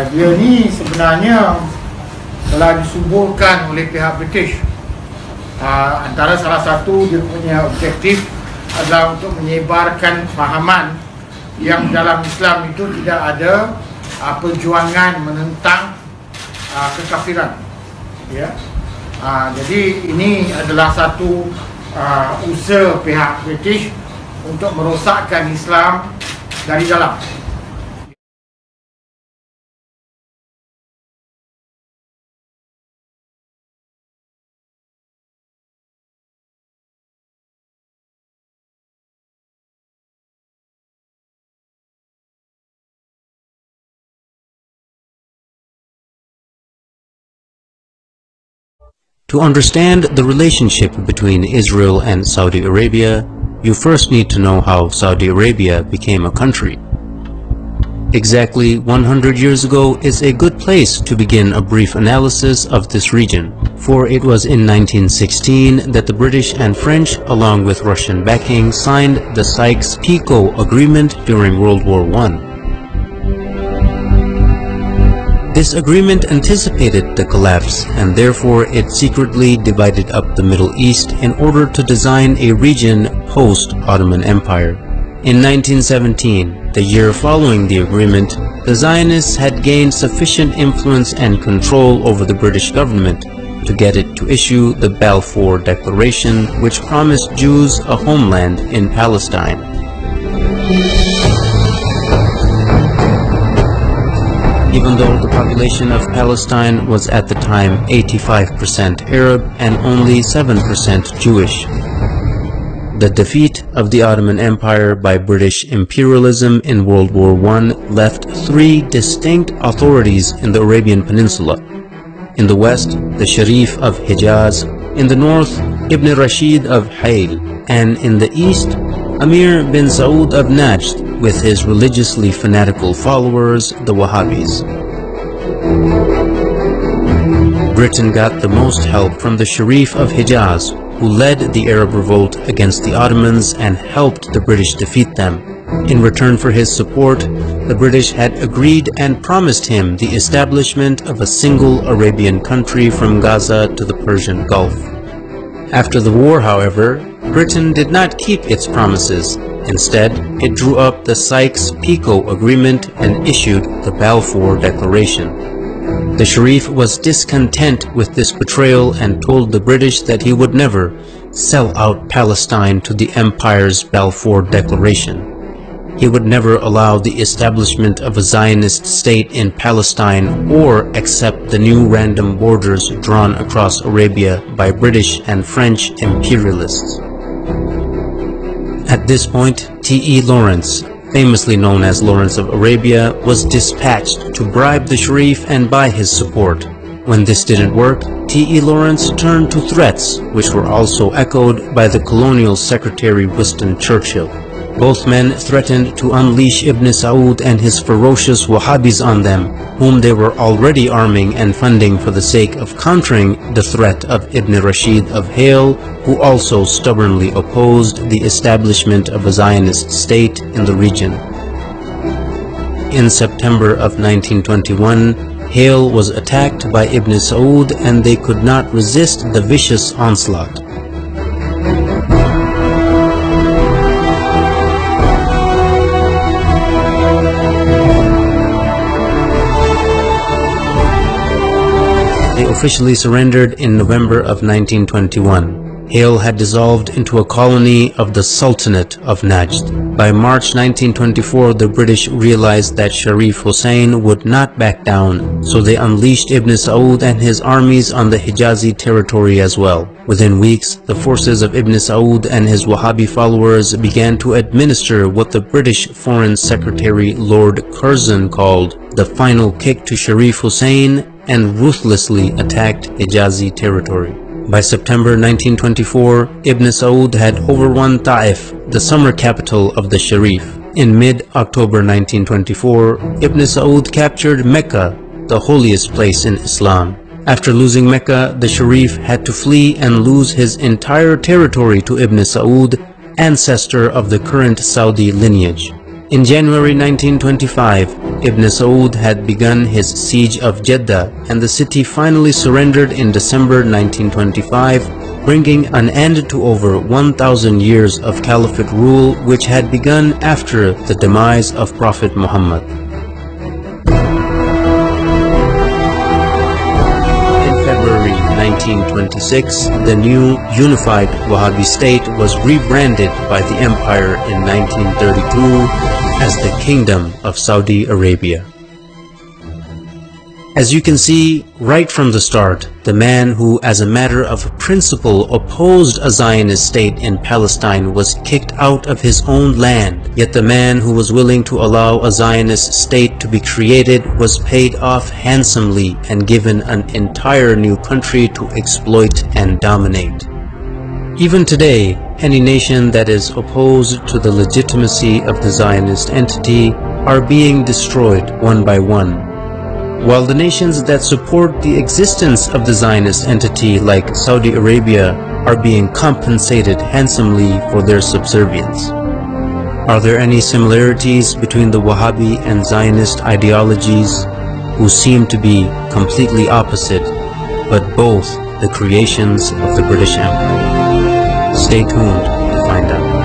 Dia ni sebenarnya telah disuburkan oleh pihak British. Antara salah satu dia punya objektif adalah untuk menyebarkan fahaman yang dalam Islam itu tidak ada perjuangan menentang kekafiran, ya. Jadi ini adalah satu usaha pihak British untuk merosakkan Islam dari dalam. To understand the relationship between Israel and Saudi Arabia, you first need to know how Saudi Arabia became a country. Exactly 100 years ago is a good place to begin a brief analysis of this region, for it was in 1916 that the British and French, along with Russian backing, signed the Sykes-Picot Agreement during World War I. This agreement anticipated the collapse, and therefore it secretly divided up the Middle East in order to design a region post-Ottoman Empire. In 1917, the year following the agreement, the Zionists had gained sufficient influence and control over the British government to get it to issue the Balfour Declaration, which promised Jews a homeland in Palestine. Even though the population of Palestine was at the time 85% Arab and only 7% Jewish. The defeat of the Ottoman Empire by British imperialism in World War I left three distinct authorities in the Arabian Peninsula. In the west, the Sharif of Hijaz; in the north, Ibn Rashid of Hayl; and in the east, Amir bin Saud of Najd, with his religiously fanatical followers, the Wahhabis. Britain got the most help from the Sharif of Hijaz, who led the Arab revolt against the Ottomans and helped the British defeat them. In return for his support, the British had agreed and promised him the establishment of a single Arabian country from Gaza to the Persian Gulf. After the war, however, Britain did not keep its promises. Instead, it drew up the Sykes-Picot Agreement and issued the Balfour Declaration. The Sharif was discontent with this betrayal and told the British that he would never sell out Palestine to the Empire's Balfour Declaration. He would never allow the establishment of a Zionist state in Palestine or accept the new random borders drawn across Arabia by British and French imperialists. At this point, T.E. Lawrence, famously known as Lawrence of Arabia, was dispatched to bribe the Sharif and buy his support. When this didn't work, T.E. Lawrence turned to threats, which were also echoed by the colonial secretary Winston Churchill. Both men threatened to unleash Ibn Saud and his ferocious Wahhabis on them, whom they were already arming and funding for the sake of countering the threat of Ibn Rashid of Hayl, who also stubbornly opposed the establishment of a Zionist state in the region. In September of 1921, Hayl was attacked by Ibn Saud and they could not resist the vicious onslaught. They officially surrendered in November of 1921. Hayl had dissolved into a colony of the Sultanate of Najd. By March 1924, the British realized that Sharif Hussein would not back down, so they unleashed Ibn Saud and his armies on the Hijazi territory as well. Within weeks, the forces of Ibn Saud and his Wahhabi followers began to administer what the British Foreign Secretary Lord Curzon called the final kick to Sharif Hussein, and ruthlessly attacked Hijazi territory. By September 1924, Ibn Saud had overrun Ta'if, the summer capital of the Sharif. In mid-October 1924, Ibn Saud captured Mecca, the holiest place in Islam. After losing Mecca, the Sharif had to flee and lose his entire territory to Ibn Saud, ancestor of the current Saudi lineage. In January 1925, Ibn Saud had begun his siege of Jeddah, and the city finally surrendered in December 1925, bringing an end to over 1,000 years of caliphate rule which had begun after the demise of Prophet Muhammad. In February 1926, the new unified Wahhabi state was rebranded by the empire in 1932 as the Kingdom of Saudi Arabia. As you can see, right from the start, the man who, as a matter of principle, opposed a Zionist state in Palestine was kicked out of his own land, yet the man who was willing to allow a Zionist state to be created was paid off handsomely and given an entire new country to exploit and dominate. Even today, any nation that is opposed to the legitimacy of the Zionist entity are being destroyed one by one, while the nations that support the existence of the Zionist entity, like Saudi Arabia, are being compensated handsomely for their subservience. Are there any similarities between the Wahhabi and Zionist ideologies, who seem to be completely opposite, but both the creations of the British Empire? Stay tuned to find out.